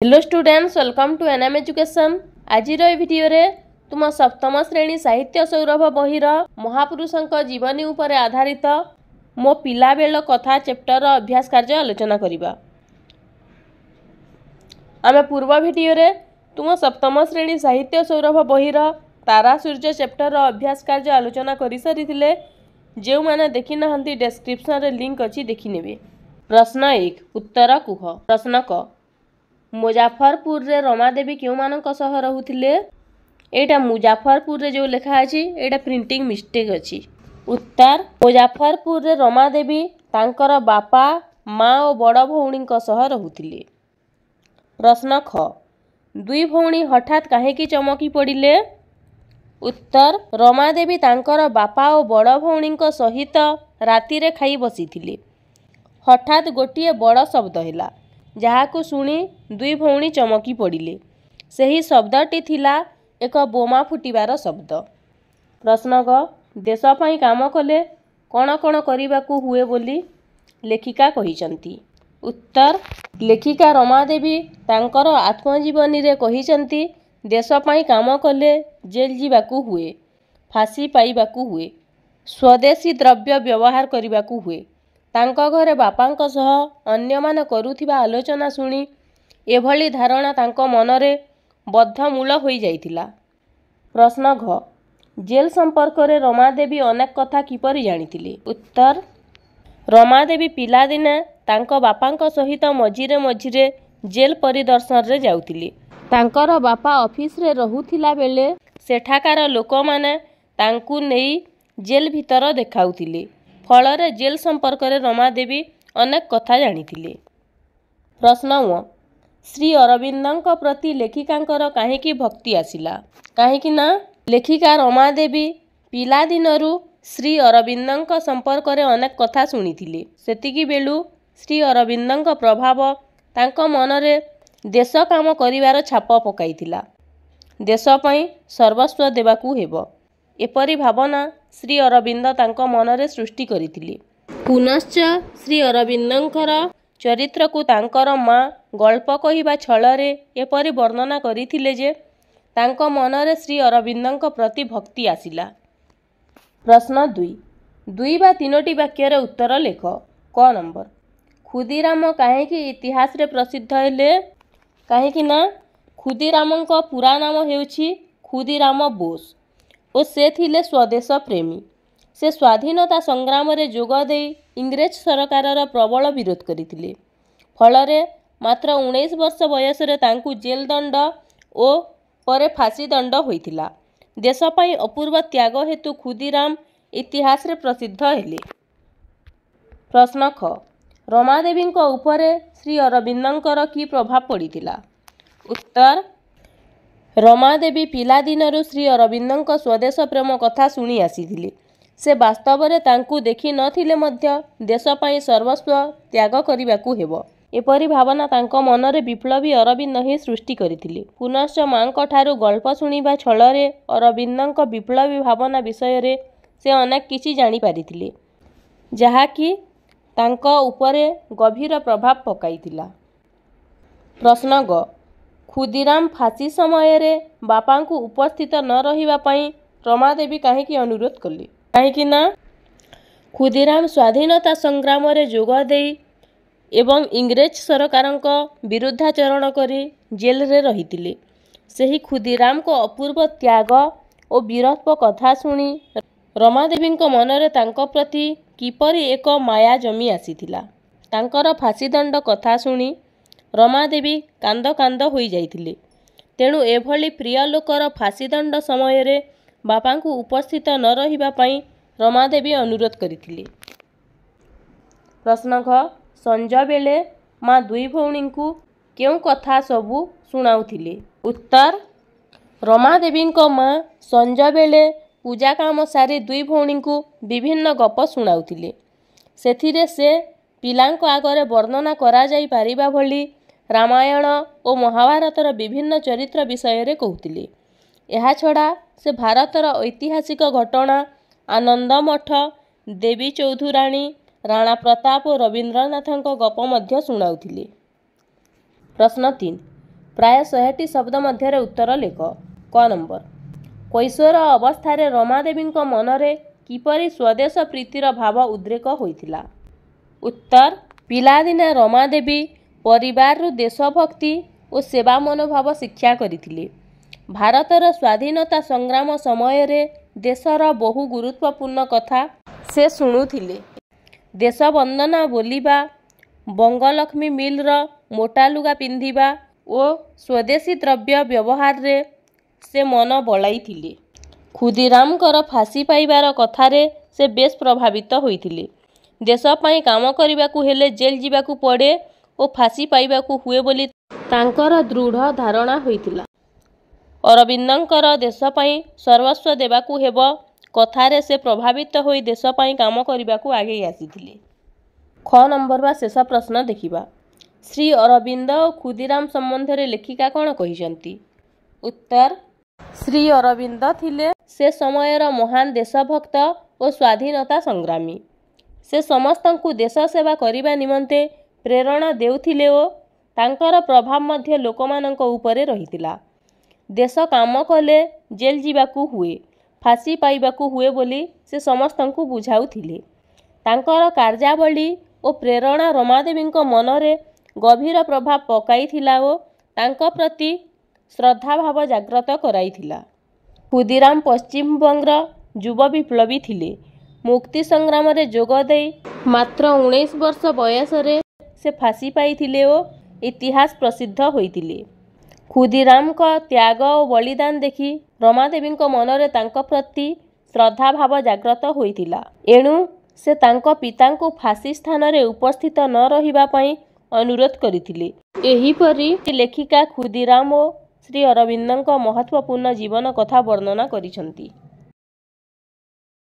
Hello students, welcome to NM education. आज video रे तुम सप्तम श्रेणी साहित्य सौरभ बहिर महापुरुषों जीवनी उपर आधारित मो पिला बेल कथा चैप्टर अभ्यास कार्य आलोचना करिबा। आमे पूर्व भिडियो रे तुम सप्तम श्रेणी साहित्य सौरभ बहिर तारा सूर्य चैप्टर अभ्यास कार्य आलोचना करि सरिथिले। जो माने देखि नहंती डिस्क्रिप्शन रे लिंक अछि, देखि नेबे। प्रश्न 1 उत्तर कुह। प्रश्न क मुजफ्फरपुर रे रमादेवी क्यों मानक सह रहुथिले? एटा मुजफ्फरपुर रे जो लिखा अछि एटा प्रिंटिंग मिस्टेक अछि। उत्तर मुजफ्फरपुर रे रमादेवी तांकर बापा माँ और बड़ भौणी सह रहुथिले। प्रश्न ख दुई भौणी हठात काहेकि चमकी पड़िले? उत्तर रमादेवी तांकर बापा और बड़ भौणी सहित राति रे खाई बसिथिले। हठात गोटिए बड़ शब्द हैला, जहाकु शुणी दुई भौणी चमकी पड़िले। सही शब्दटी थिला एक बोमा फुटिबार शब्द। प्रश्न ग देश पई काम कले कौन कौन करिबाकु हुए बोली लेखिका कहिसंती? उत्तर लेखिका रमादेवी तांकर आत्मजीवनी रे कहिसंती देश पई काम कले जेल जीवाकु हुए, फांसी पाइबाकु हुए, स्वदेशी द्रव्य व्यवहार करिबाकु हुए। तांको घरे बापांक सह अन्य मान करुथिबा आलोचना शुणी एभली धारणा तांको मनरे बद्धमूल होई जाइथिला। प्रश्न घ जेल संपर्क रे रमादेवी अनेक कथा किपरि जानिथिले? उत्तर रमादेवी पिला दिने तांको बापांक सहित मझिरे मझिरे जेल परिदर्शन रे जाउथिले। तांकर बापा ऑफिस रे रहुथिला बेले सेठाकार लोक माने तांकु नेई जेल भीतर देखाउथिले। फलरे जेल संपर्क रे रमादेवी अनेक कथा जानिथिले। प्रश्न 1 श्री अरविंदଙ୍କ प्रति लेखिकांकर काहेकि भक्ति आसिला? काहेकि ना लेखिका रमादेवी पिला दिनरु श्री अरविंदଙ୍କ संपर्क रे अनेक कथा सुनिथिले। सेतिकी बेलु श्री अरविंदଙ୍କ प्रभाव तांको मनरे देश काम करिवार छाप पकाइथिला। देश पई सर्वस्व देबाकू हेबो एपरि भावना श्री अरविंद तांको मनरे सृष्टि करिथिले। पुनश्च श्री अरविंदଙ୍କର चरित्र को तांकर माँ गल्प कहिबा छलरे एपरि वर्णना करिथिले जे तांको मनरे श्री अरविंदଙ୍କ प्रति भक्ति आसिला। प्रश्न 2 दुई बा तीनोटी वाक्य रे उत्तर लेख। क नंबर खुदीराम काहेकि इतिहास रे प्रसिद्ध हेले? काहेकि ना खुदीरामଙ୍କ पूरा नाम हेउछि खुदीराम बोस और से थिले स्वदेश प्रेमी। से स्वाधीनता संग्राम रे जोग देई इंग्रेज सरकारर प्रबल विरोध करिथिले। फलरे मात्र 19 वर्ष बयस रे तांकु जेल दंड और परे फांसी दंड होइथिला। देश पई अपूर्व त्याग हेतु खुदीराम इतिहास रे प्रसिद्ध हेले। प्रश्न ख रमादेवीଙ୍କ उपरे श्री अरविंदଙ୍କର की प्रभाव पड़िथिला? उत्तर रमादेवी पिला दिनरु श्री अरविंदଙ୍କ स्वदेश प्रेम कथा शुणी आसीथिले। से वास्तव रे तांकु देखि नथिले मध्य देश पई सर्वस्व त्याग करिबाकू हेबो एपरि भावना तांको मनरे विप्लवी अरविंद ही सृष्टि करिथिले। पुनश्च मांको ठारू गल्प शुणिबा छलरे अरविंदଙ୍କ विप्लवी भावना विषय रे से अनेक किछि जानि पारिथिले, जहाकि तांको उपरे गभीर प्रभाव पकाइथिला। प्रश्न ग खुदीराम फांसी समय रे बापांकु उपस्थित न रहिबा पई रमादेवी काहेकि अनुरोध कले? काहेकि ना खुदीराम स्वाधीनता संग्राम रे जोग देई एवं इंग्रेज सरकारଙ୍କ विरुद्धाचरण करी जेल रे रहिथिले। सही खुदीराम को अपूर्व त्याग और वीरत्व कथा शुणी रमादेवीଙ୍କ मनरे तांको प्रति किपरि एक माया जमी आसीथिला। तांकर फांसी दंड कथा शुणी रमादेवी कांद कांद होई जाइथिले। तेणु एभली प्रिय लोकर फांसी दंड समय रे बापांकु उपस्थित न रहिबा पई रमादेवी अनुरोध करिथिले। प्रश्न घ संज बेले माँ दुई भौणींकु केउ कथा सबु सुनाउथिले? उत्तर रमादेवीଙ୍କ माँ संज बेले पूजा काम सारी दुई भौणींकु विभिन्न गप सुनाउथिले। सेथिरे से पिलांक आगरे वर्णना करा जाई पारिबा भली रामायण और महाभारतर विभिन्न चरित्र विषय रे कहूथिले। एहा छड़ा से भारतर ऐतिहासिक घटना आनंद मठ, देवी चौधुराणी, राणा प्रताप और रवींद्रनाथଙ୍କ गप मध्य सुनाउथिले। प्रश्न 3 प्राय 100टी शब्द मध्य उत्तर लेख। क नंबर कैशोर अवस्था रमादेवी मनरे किपरि स्वदेश प्रीतिर भाव उद्रेक होइथिला। उत्तर पिलादिने रमादेवी परिवार देशभक्ति और सेवा मनोभाव शिक्षा करथिले। भारतर स्वाधीनता संग्राम समय रे देशर बहु गुरुत्वपूर्ण कथा से शुणुथिले। देश वंदना बोलिबा, बंगलक्ष्मी मिलर मोटा लुगा पिंधिबा और स्वदेशी द्रव्य व्यवहार रे से मन बलाइथिले। खुदीरामकर फांसी पाइबार कथारे से बेस प्रभावित होइथिले। देश पई काम करिबाकू हेले जेल जिबाकू पड़े और फांसी पाइबाकू हुए बोली तांकर दृढ़ धारणा होइथिला। अरविंदंकर देश पई सर्वस्व देबाकू हेब कथारे से प्रभावित होई देश पई काम करिबाकू आगे आसीथिले। ख नंबर बा शेष प्रश्न देखिबा। श्री अरविंद और खुदीराम संबंध रे लेखिका कौन कहिसंती। उत्तर श्री अरविंद थिले से समयर महान देशभक्त और स्वाधीनता संग्रामी। से समस्तंकु देश सेवा करिबा निमंते प्रेरणा देउथिले ओ तांकर प्रभाव मध्य लोकमानंक उपरे रहितिला। देश काम कले जेल जिबाकू हुए, फांसी पाइबाकू हुए बोली से समस्तंकु बुझाउथिले। तांकर कार्यावली और प्रेरणा रमादेवींक मनरे गभीर प्रभाव पकाइथिला ओ तांक प्रति श्रद्धा भाव जाग्रत कराइथिला। खुदीराम पश्चिमबंगर युव विप्लवी थिले। मुक्ति संग्राम रे जोग देई मात्र 19 वर्ष बयस रे से फांसी पाइथिले ओ इतिहास प्रसिद्ध होइथिले। खुदीराम का त्याग और बलिदान देखि रमादेवींक मनरे तांक प्रति श्रद्धा भाव जाग्रत होइथिला। एणु से तांक पितांको फांसी स्थान रे उपस्थित न रहिबा पई अनुरोध करिथिले। एहीपरि लेखिका खुदीराम और श्री अरविंदंक महत्वपूर्ण जीवन कथा वर्णना करिसंती।